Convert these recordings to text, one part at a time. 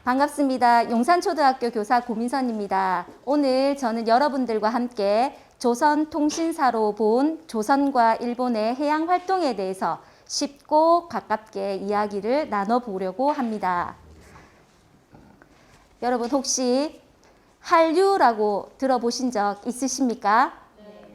반갑습니다. 용산초등학교 교사 고민선입니다. 오늘 저는 여러분들과 함께 조선통신사로 본 조선과 일본의 해양 활동에 대해서 쉽고 가깝게 이야기를 나눠보려고 합니다. 여러분 혹시 한류라고 들어보신 적 있으십니까?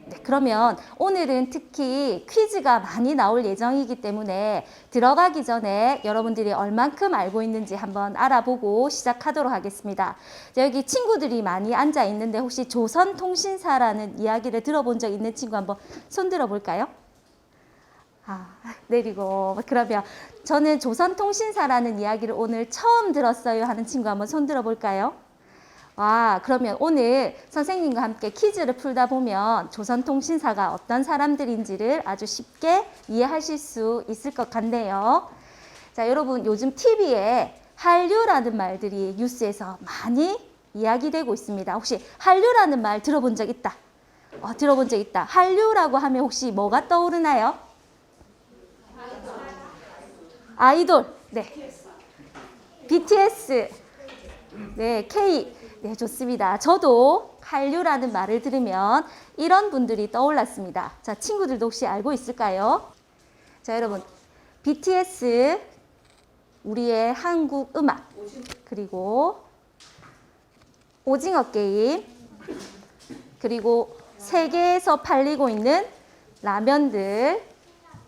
네, 그러면 오늘은 특히 퀴즈가 많이 나올 예정이기 때문에 들어가기 전에 여러분들이 얼만큼 알고 있는지 한번 알아보고 시작하도록 하겠습니다. 여기 친구들이 많이 앉아 있는데 혹시 조선통신사라는 이야기를 들어본 적 있는 친구 한번 손 들어볼까요? 내리고 그러면 저는 조선통신사라는 이야기를 오늘 처음 들었어요 하는 친구 한번 손 들어볼까요? 그러면 오늘 선생님과 함께 퀴즈를 풀다 보면 조선통신사가 어떤 사람들인지를 아주 쉽게 이해하실 수 있을 것 같네요. 자, 여러분 요즘 TV에 한류라는 말들이 뉴스에서 많이 이야기되고 있습니다. 혹시 한류라는 말 들어본 적 있다? 들어본 적 있다. 한류라고 하면 혹시 뭐가 떠오르나요? 아이돌. 네. BTS. 네, K. 네, 좋습니다. 저도 한류라는 말을 들으면 이런 분들이 떠올랐습니다. 자, 친구들도 혹시 알고 있을까요? 자, 여러분, BTS, 우리의 한국 음악, 그리고 오징어 게임, 그리고 세계에서 팔리고 있는 라면들,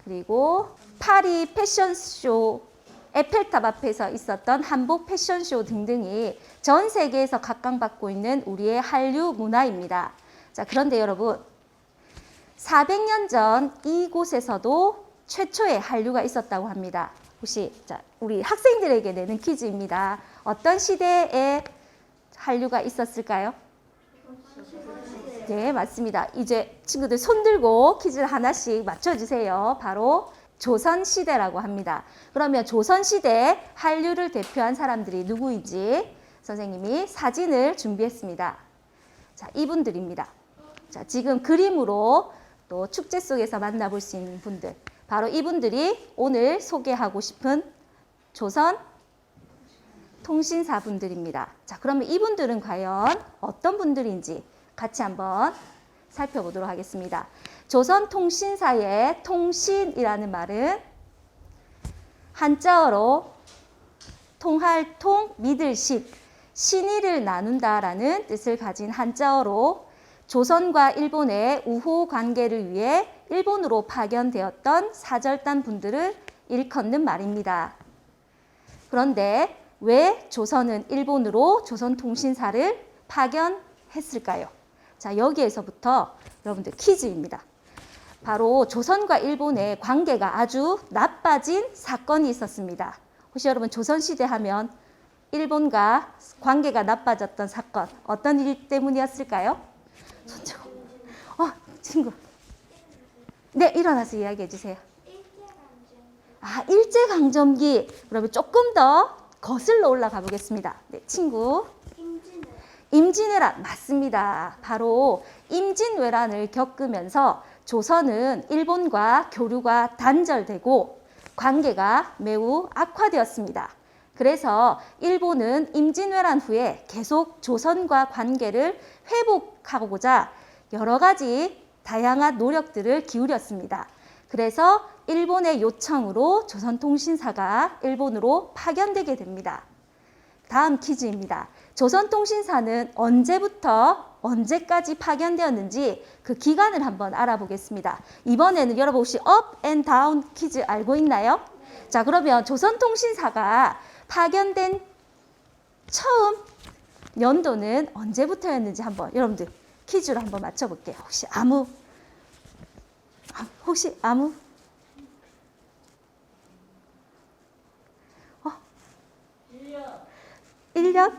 그리고 파리 패션쇼, 에펠탑 앞에서 있었던 한복 패션쇼 등등이 전 세계에서 각광받고 있는 우리의 한류 문화입니다. 자, 그런데 여러분 400년 전 이곳에서도 최초의 한류가 있었다고 합니다. 혹시 우리 학생들에게 내는 퀴즈입니다. 어떤 시대에 한류가 있었을까요? 네, 맞습니다. 이제 친구들 손 들고 퀴즈를 하나씩 맞춰주세요. 바로 조선시대라고 합니다. 그러면 조선시대 한류를 대표한 사람들이 누구인지 선생님이 사진을 준비했습니다. 자, 이분들입니다. 자, 지금 그림으로 또 축제 속에서 만나볼 수 있는 분들. 바로 이분들이 오늘 소개하고 싶은 조선 통신사 분들입니다. 자, 그러면 이분들은 과연 어떤 분들인지 같이 한번 살펴보도록 하겠습니다. 조선통신사의 통신이라는 말은 한자어로 통할 통, 믿을 신, 신의를 나눈다라는 뜻을 가진 한자어로 조선과 일본의 우호 관계를 위해 일본으로 파견되었던 사절단 분들을 일컫는 말입니다. 그런데 왜 조선은 일본으로 조선통신사를 파견했을까요? 자, 여기에서부터 여러분들 퀴즈입니다. 바로 조선과 일본의 관계가 아주 나빠진 사건이 있었습니다. 혹시 여러분 조선시대 하면 일본과 관계가 나빠졌던 사건 어떤 일 때문이었을까요? 손잡고. 친구. 네, 일어나서 이야기해 주세요. 일제강점기. 그러면 조금 더 거슬러 올라가 보겠습니다. 네, 친구. 임진왜란 맞습니다. 바로 임진왜란을 겪으면서 조선은 일본과 교류가 단절되고 관계가 매우 악화되었습니다. 그래서 일본은 임진왜란 후에 계속 조선과 관계를 회복하고자 여러 가지 다양한 노력들을 기울였습니다. 그래서 일본의 요청으로 조선통신사가 일본으로 파견되게 됩니다. 다음 퀴즈입니다. 조선통신사는 언제부터 언제까지 파견되었는지 그 기간을 한번 알아보겠습니다. 이번에는 여러분 혹시 업 앤 다운 퀴즈 알고 있나요? 자, 그러면 조선통신사가 파견된 처음 연도는 언제부터였는지 한번 여러분들 퀴즈로 한번 맞춰볼게요. 혹시 아무 1년?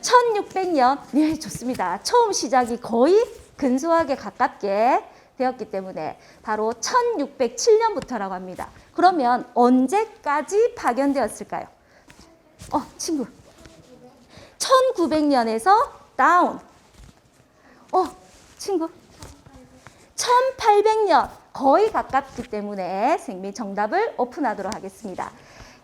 1600년? 네, 좋습니다. 처음 시작이 거의 근소하게 가깝게 되었기 때문에 바로 1607년부터라고 합니다. 그러면 언제까지 파견되었을까요? 친구. 1900년에서 다운. 친구. 1800년. 거의 가깝기 때문에 선생님이 정답을 오픈하도록 하겠습니다.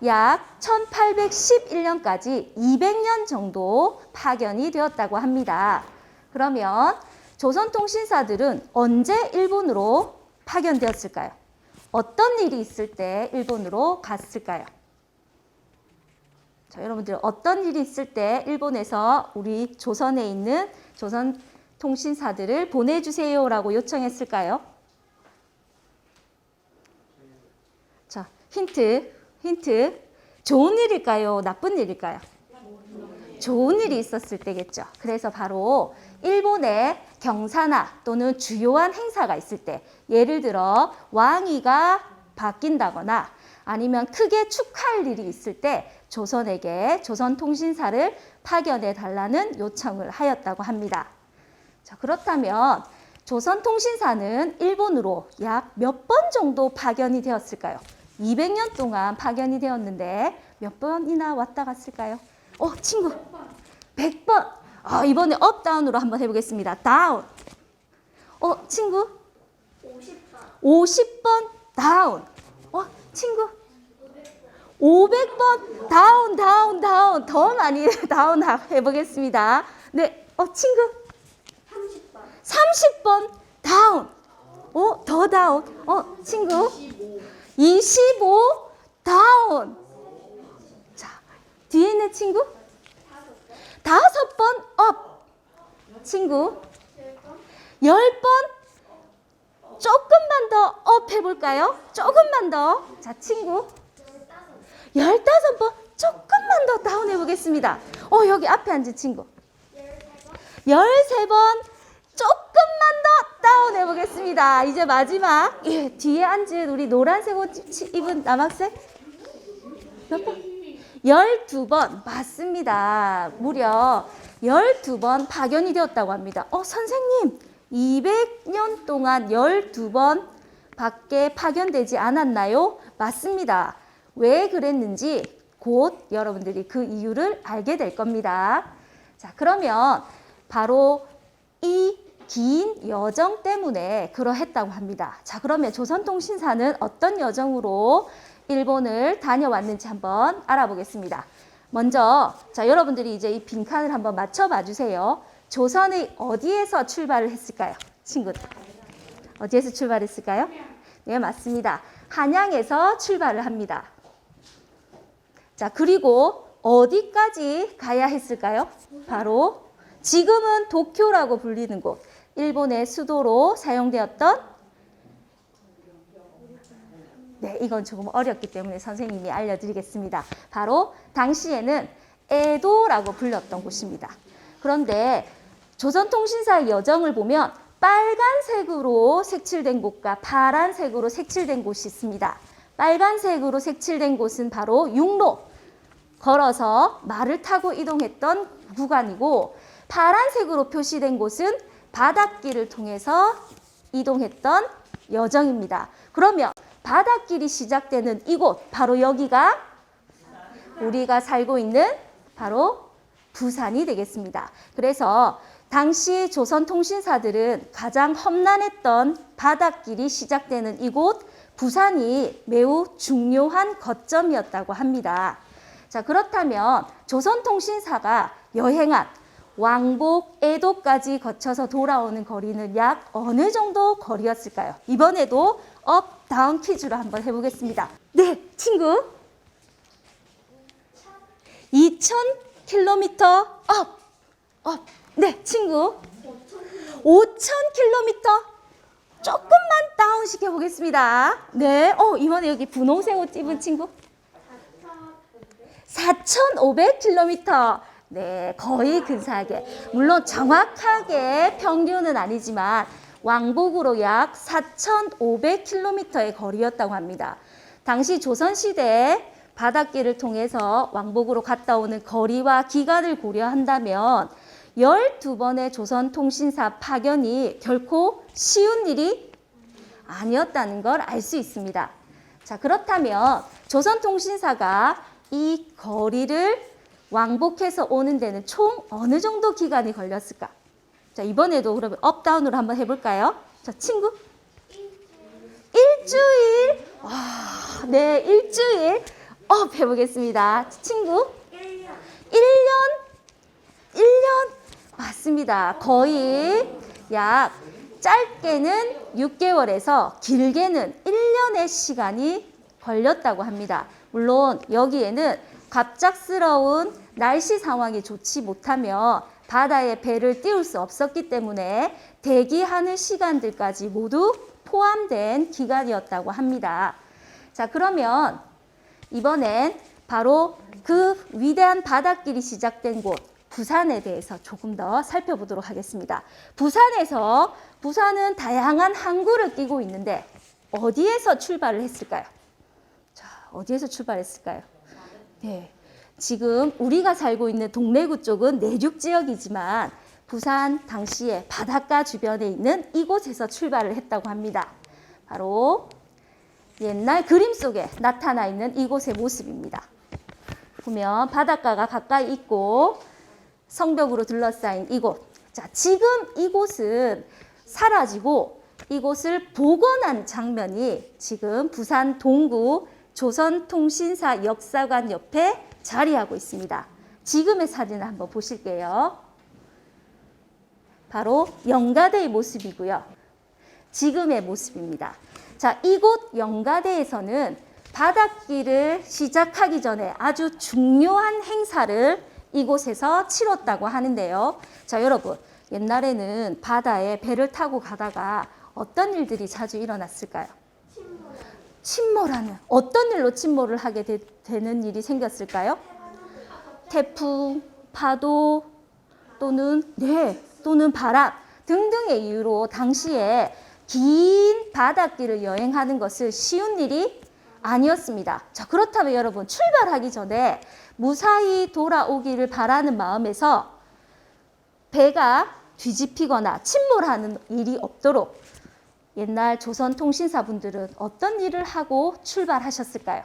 약 1811년까지 200년 정도 파견이 되었다고 합니다. 그러면 조선통신사들은 언제 일본으로 파견되었을까요? 어떤 일이 있을 때 일본으로 갔을까요? 자, 여러분들 어떤 일이 있을 때 일본에서 우리 조선에 있는 조선통신사들을 보내주세요라고 요청했을까요? 자, 힌트. 좋은 일일까요? 나쁜 일일까요? 좋은 일이 있었을 때겠죠. 그래서 바로 일본의 경사나 또는 주요한 행사가 있을 때, 예를 들어 왕위가 바뀐다거나 아니면 크게 축하할 일이 있을 때 조선에게 조선통신사를 파견해 달라는 요청을 하였다고 합니다. 자, 그렇다면 조선통신사는 일본으로 약 몇 번 정도 파견이 되었을까요? 200년 동안 파견이 되었는데 몇 번이나 왔다 갔을까요? 친구. 100번. 이번에 업, 다운으로 한번 해보겠습니다. 다운. 친구. 50번 다운. 친구. 500번 다운. 더 많이 다운 해보겠습니다. 네, 친구. 30번 다운. 더 다운. 친구. 25 다운. 자, 뒤에 있는 친구. 5번 업. 친구. 10번. 조금만 더 업 해볼까요? 조금만 더. 자, 친구. 15번. 조금만 더 다운 해보겠습니다. 여기 앞에 앉은 친구. 13번. 조금만 더 다운 해보겠습니다. 이제 마지막. 뒤에 앉은 우리 노란색 옷 입은 남학생. 몇 번? 12번. 맞습니다. 무려 12번 파견이 되었다고 합니다. 선생님, 200년 동안 12번 밖에 파견되지 않았나요? 맞습니다. 왜 그랬는지 곧 여러분들이 그 이유를 알게 될 겁니다. 자, 그러면 바로 이 긴 여정 때문에 그러했다고 합니다. 자, 그러면 조선통신사는 어떤 여정으로 일본을 다녀왔는지 한번 알아보겠습니다. 먼저, 자, 여러분들이 이제 이 빈칸을 한번 맞춰봐 주세요. 조선의 어디에서 출발을 했을까요? 친구들. 어디에서 출발했을까요? 네, 맞습니다. 한양에서 출발을 합니다. 자, 그리고 어디까지 가야 했을까요? 바로 지금은 도쿄라고 불리는 곳, 일본의 수도로 사용되었던, 네, 이건 조금 어렵기 때문에 선생님이 알려드리겠습니다. 바로 당시에는 에도라고 불렸던 곳입니다. 그런데 조선통신사의 여정을 보면 빨간색으로 색칠된 곳과 파란색으로 색칠된 곳이 있습니다. 빨간색으로 색칠된 곳은 바로 육로, 걸어서 말을 타고 이동했던 구간이고, 파란색으로 표시된 곳은 바닷길을 통해서 이동했던 여정입니다. 그러면 바닷길이 시작되는 이곳, 바로 여기가 우리가 살고 있는 바로 부산이 되겠습니다. 그래서 당시 조선통신사들은 가장 험난했던 바닷길이 시작되는 이곳 부산이 매우 중요한 거점이었다고 합니다. 자, 그렇다면 조선통신사가 여행한 왕복 에도까지 거쳐서 돌아오는 거리는 약 어느 정도 거리였을까요? 이번에도 업, 다운 퀴즈로 한번 해보겠습니다. 네, 친구. 2000km 업. 네, 친구. 5000km. 조금만 다운 시켜보겠습니다. 네, 이번에 여기 분홍색 옷 입은 친구. 4500km. 네, 거의 근사하게. 물론 정확하게 평균은 아니지만 왕복으로 약 4500km의 거리였다고 합니다. 당시 조선시대 바닷길을 통해서 왕복으로 갔다 오는 거리와 기간을 고려한다면 12번의 조선통신사 파견이 결코 쉬운 일이 아니었다는 걸 알 수 있습니다. 자, 그렇다면 조선통신사가 이 거리를 왕복해서 오는 데는 총 어느 정도 기간이 걸렸을까? 자, 이번에도 그러면 업, 다운으로 한번 해볼까요? 자, 친구. 일주일. 와, 네, 일주일. 해보겠습니다. 친구? 1년. 1년 맞습니다. 거의 약 짧게는 6개월에서 길게는 1년의 시간이 걸렸다고 합니다. 물론 여기에는 갑작스러운 날씨 상황이 좋지 못하며 바다에 배를 띄울 수 없었기 때문에 대기하는 시간들까지 모두 포함된 기간이었다고 합니다. 자, 그러면 이번엔 바로 그 위대한 바닷길이 시작된 곳 부산에 대해서 조금 더 살펴보도록 하겠습니다. 부산은 다양한 항구를 끼고 있는데 어디에서 출발을 했을까요? 자, 어디에서 출발했을까요? 네, 지금 우리가 살고 있는 동래구 쪽은 내륙 지역이지만 부산 당시에 바닷가 주변에 있는 이곳에서 출발을 했다고 합니다. 바로 옛날 그림 속에 나타나 있는 이곳의 모습입니다. 보면 바닷가가 가까이 있고 성벽으로 둘러싸인 이곳. 자, 지금 이곳은 사라지고 이곳을 복원한 장면이 지금 부산 동구 조선통신사 역사관 옆에 자리하고 있습니다. 지금의 사진을 한번 보실게요. 바로 영가대의 모습이고요. 지금의 모습입니다. 자, 이곳 영가대에서는 바닷길을 시작하기 전에 아주 중요한 행사를 이곳에서 치렀다고 하는데요. 자, 여러분, 옛날에는 바다에 배를 타고 가다가 어떤 일들이 자주 일어났을까요? 침몰하는. 어떤 일로 침몰을 하게 되는 일이 생겼을까요? 태풍, 파도 또는 바람 등등의 이유로 당시에 긴 바닷길을 여행하는 것은 쉬운 일이 아니었습니다. 자, 그렇다면 여러분 출발하기 전에 무사히 돌아오기를 바라는 마음에서 배가 뒤집히거나 침몰하는 일이 없도록 옛날 조선통신사분들은 어떤 일을 하고 출발하셨을까요?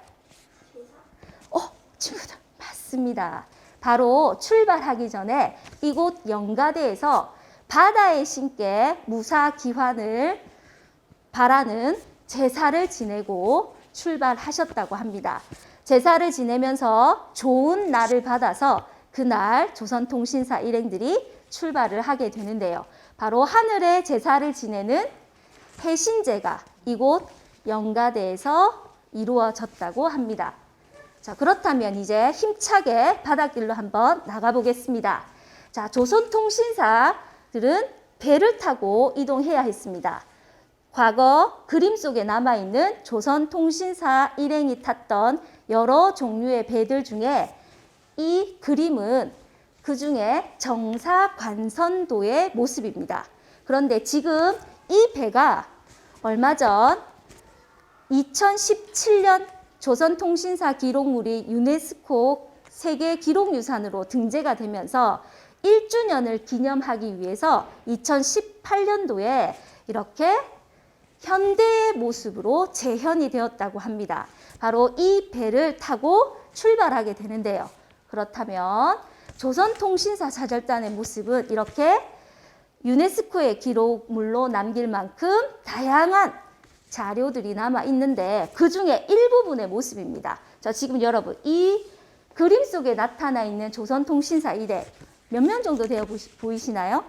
친구들 맞습니다. 바로 출발하기 전에 이곳 영가대에서 바다의 신께 무사기환을 바라는 제사를 지내고 출발하셨다고 합니다. 제사를 지내면서 좋은 날을 받아서 그날 조선통신사 일행들이 출발을 하게 되는데요. 바로 하늘의 제사를 지내는 해신제가 이곳 영가대에서 이루어졌다고 합니다. 자, 그렇다면 이제 힘차게 바닷길로 한번 나가보겠습니다. 자, 조선통신사들은 배를 타고 이동해야 했습니다. 과거 그림 속에 남아있는 조선통신사 일행이 탔던 여러 종류의 배들 중에 이 그림은 그 중에 정사관선도의 모습입니다. 그런데 지금 이 배가 얼마 전 2017년 조선통신사 기록물이 유네스코 세계기록유산으로 등재가 되면서 1주년을 기념하기 위해서 2018년도에 이렇게 현대의 모습으로 재현이 되었다고 합니다. 바로 이 배를 타고 출발하게 되는데요. 그렇다면 조선통신사 사절단의 모습은 이렇게 유네스코의 기록물로 남길 만큼 다양한 자료들이 남아 있는데 그 중에 일부분의 모습입니다. 자, 지금 여러분 이 그림 속에 나타나 있는 조선통신사 일행 몇 명 정도 되어 보이시나요?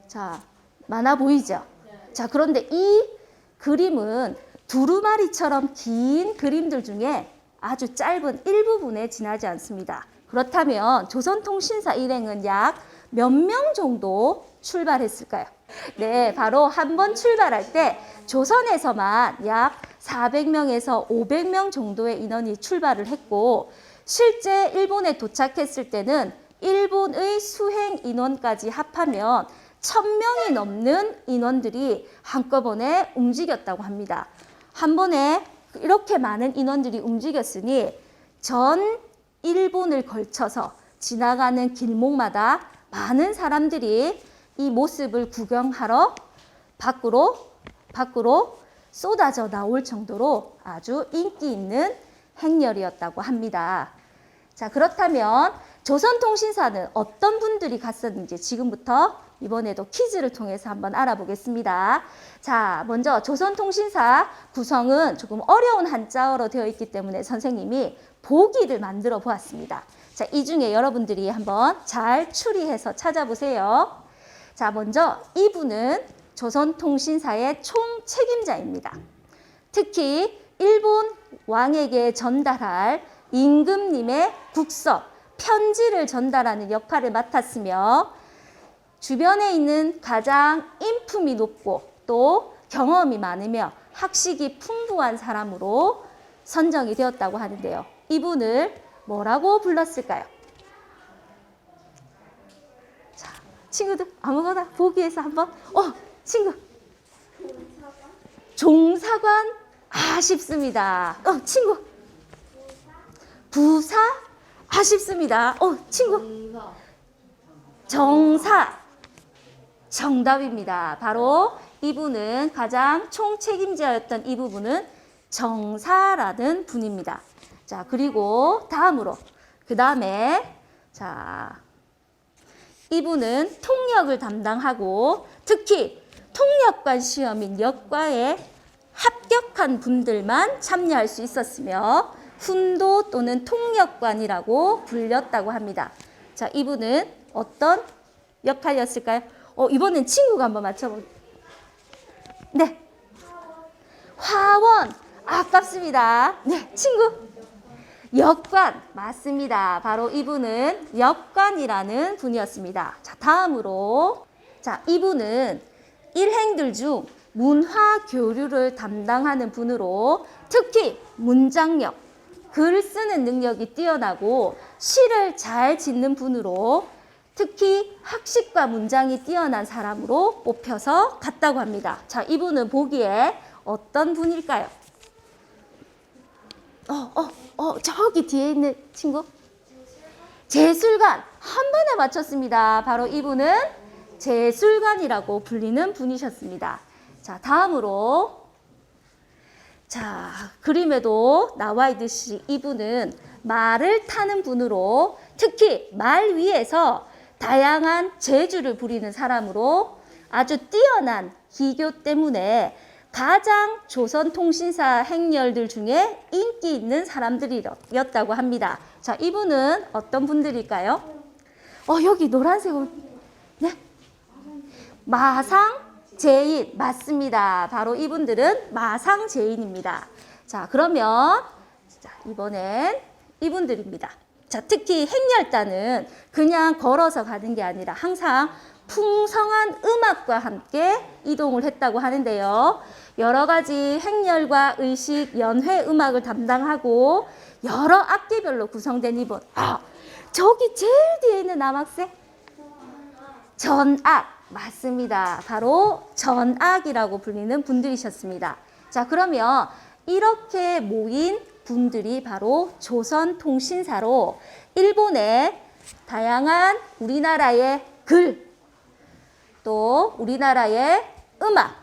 자, 많아 보이죠? 자, 그런데 이 그림은 두루마리처럼 긴 그림들 중에 아주 짧은 일부분에 지나지 않습니다. 그렇다면 조선통신사 일행은 약 몇 명 정도 출발했을까요? 네, 바로 한 번 출발할 때 조선에서만 약 400명에서 500명 정도의 인원이 출발을 했고 실제 일본에 도착했을 때는 일본의 수행 인원까지 합하면 1000명이 넘는 인원들이 한꺼번에 움직였다고 합니다. 한 번에 이렇게 많은 인원들이 움직였으니 전 일본을 걸쳐서 지나가는 길목마다 많은 사람들이 이 모습을 구경하러 밖으로 쏟아져 나올 정도로 아주 인기 있는 행렬이었다고 합니다. 자, 그렇다면 조선통신사는 어떤 분들이 갔었는지 지금부터 이번에도 퀴즈를 통해서 한번 알아보겠습니다. 자, 먼저 조선통신사 구성은 조금 어려운 한자어로 되어 있기 때문에 선생님이 보기를 만들어 보았습니다. 자, 이 중에 여러분들이 한번 잘 추리해서 찾아보세요. 자, 먼저 이분은 조선통신사의 총책임자입니다. 특히 일본 왕에게 전달할 임금님의 국서, 편지를 전달하는 역할을 맡았으며 주변에 있는 가장 인품이 높고 또 경험이 많으며 학식이 풍부한 사람으로 선정이 되었다고 하는데요. 이분을 뭐라고 불렀을까요? 자, 친구들 아무거나 보기에서 한번 친구 종사관 아쉽습니다. 친구 부사 아쉽습니다. 친구 정사 정답입니다. 바로 이분은 가장 총책임자였던 이 부분은 정사라는 분입니다. 자, 그리고 그 다음에 자, 이분은 통역을 담당하고 특히 통역관 시험인 역과에 합격한 분들만 참여할 수 있었으며 훈도 또는 통역관이라고 불렸다고 합니다. 자, 이분은 어떤 역할이었을까요? 이번엔 친구가 한번 맞춰볼게요. 네. 화원. 아깝습니다. 네, 친구. 역관. 맞습니다. 바로 이분은 역관이라는 분이었습니다. 자, 다음으로. 자, 이분은 일행들 중 문화 교류를 담당하는 분으로 특히 문장력, 글 쓰는 능력이 뛰어나고 시를 잘 짓는 분으로 특히 학식과 문장이 뛰어난 사람으로 뽑혀서 갔다고 합니다. 자, 이분은 보기에 어떤 분일까요? 저기 뒤에 있는 친구. 제술관. 한 번에 맞췄습니다. 바로 이분은 제술관이라고 불리는 분이셨습니다. 자, 다음으로. 자, 그림에도 나와 있듯이 이분은 말을 타는 분으로 특히 말 위에서 다양한 재주를 부리는 사람으로 아주 뛰어난 기교 때문에 가장 조선통신사 행렬들 중에 인기 있는 사람들이었다고 합니다. 자, 이분은 어떤 분들일까요? 여기 노란색 옷. 네? 마상제인. 맞습니다. 바로 이분들은 마상제인입니다. 자, 그러면 이번엔 이분들입니다. 자, 특히 행렬단은 그냥 걸어서 가는 게 아니라 항상 풍성한 음악과 함께 이동을 했다고 하는데요. 여러 가지 행렬과 의식, 연회 음악을 담당하고 여러 악기별로 구성된 이분. 저기 제일 뒤에 있는 남학생? 전악. 맞습니다. 바로 전악이라고 불리는 분들이셨습니다. 자, 그러면 이렇게 모인 분들이 바로 조선통신사로 일본의 다양한 우리나라의 글, 또 우리나라의 음악,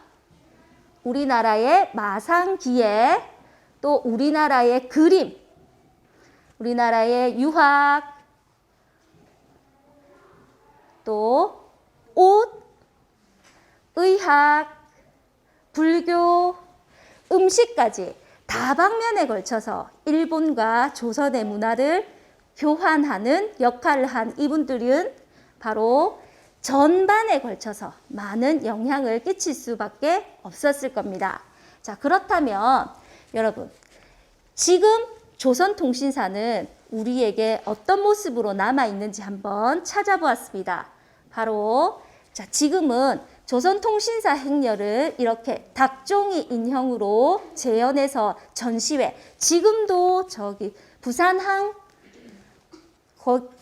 우리나라의 마상기예, 또 우리나라의 그림, 우리나라의 유학, 또 옷, 의학, 불교, 음식까지 다방면에 걸쳐서 일본과 조선의 문화를 교환하는 역할을 한 이분들은 바로 전반에 걸쳐서 많은 영향을 끼칠 수밖에 없었을 겁니다. 자, 그렇다면 여러분, 지금 조선통신사는 우리에게 어떤 모습으로 남아있는지 한번 찾아보았습니다. 바로 지금은 조선통신사 행렬을 이렇게 닭종이 인형으로 재현해서 전시회, 지금도 저기 부산항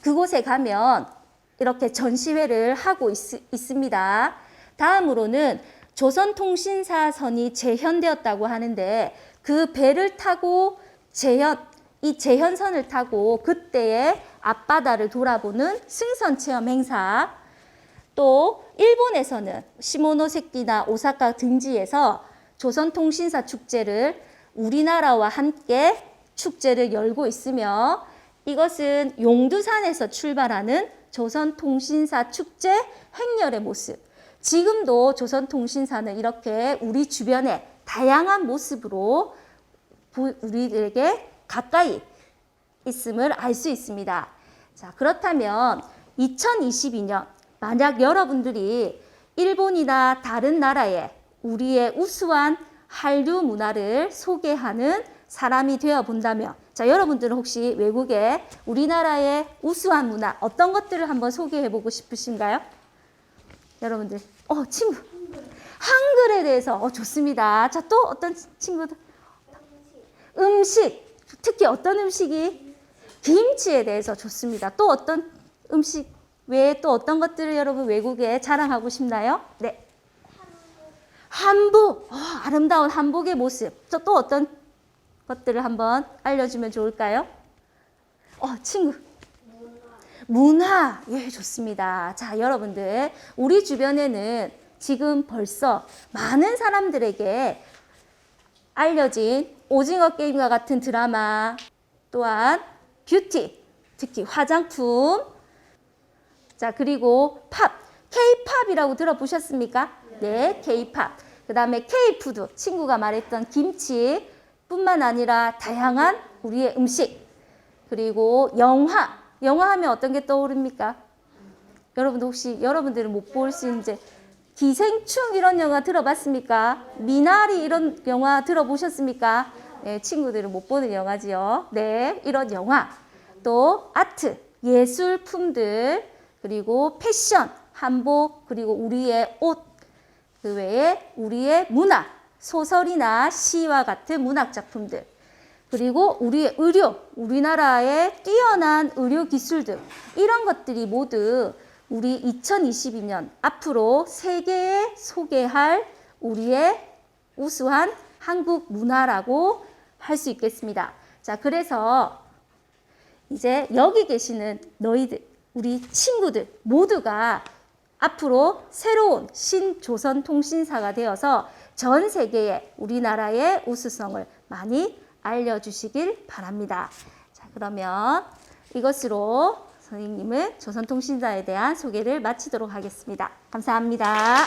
그곳에 가면 이렇게 전시회를 하고 있습니다. 다음으로는 조선통신사선이 재현되었다고 하는데 그 배를 타고 이 재현선을 타고 그때의 앞바다를 돌아보는 승선체험 행사, 또 일본에서는 시모노세키나 오사카 등지에서 조선통신사 축제를 우리나라와 함께 축제를 열고 있으며 이것은 용두산에서 출발하는 조선통신사 축제 행렬의 모습. 지금도 조선통신사는 이렇게 우리 주변에 다양한 모습으로 우리들에게 가까이 있음을 알 수 있습니다. 자, 그렇다면 2022년 만약 여러분들이 일본이나 다른 나라에 우리의 우수한 한류 문화를 소개하는 사람이 되어 본다면, 자, 여러분들은 혹시 외국에 우리나라의 우수한 문화 어떤 것들을 한번 소개해 보고 싶으신가요? 여러분들, 친구. 한글에 대해서 좋습니다. 자, 또 어떤 친구들? 음식. 특히 어떤 음식이? 김치에 대해서 좋습니다. 또 어떤 음식 외에 또 어떤 것들을 여러분 외국에 자랑하고 싶나요? 네. 한복. 아름다운 한복의 모습. 또 어떤 것들을 한번 알려주면 좋을까요? 친구. 문화. 예, 좋습니다. 자, 여러분들, 우리 주변에는 지금 벌써 많은 사람들에게 알려진 오징어 게임과 같은 드라마, 또한 뷰티, 특히 화장품, 자, 그리고 팝, K-팝이라고 들어보셨습니까? 네, K-팝. 그 다음에 K-푸드, 친구가 말했던 김치 뿐만 아니라 다양한 우리의 음식, 그리고 영화. 영화 하면 어떤 게 떠오릅니까? 여러분들 혹시 여러분들은 못 볼 수 있는 이제 기생충 이런 영화 들어봤습니까? 미나리 이런 영화 들어보셨습니까? 네, 친구들은 못 보는 영화지요. 네, 이런 영화. 또 아트, 예술품들, 그리고 패션, 한복, 그리고 우리의 옷, 그 외에 우리의 문화, 소설이나 시와 같은 문학 작품들, 그리고 우리의 의료, 우리나라의 뛰어난 의료 기술들, 이런 것들이 모두 우리 2022년 앞으로 세계에 소개할 우리의 우수한 한국 문화라고 할 수 있겠습니다. 자, 그래서 이제 여기 계시는 너희들, 우리 친구들 모두가 앞으로 새로운 신조선통신사가 되어서 전 세계에 우리나라의 우수성을 많이 알려주시길 바랍니다. 자, 그러면 이것으로 선생님은 조선통신사에 대한 소개를 마치도록 하겠습니다. 감사합니다.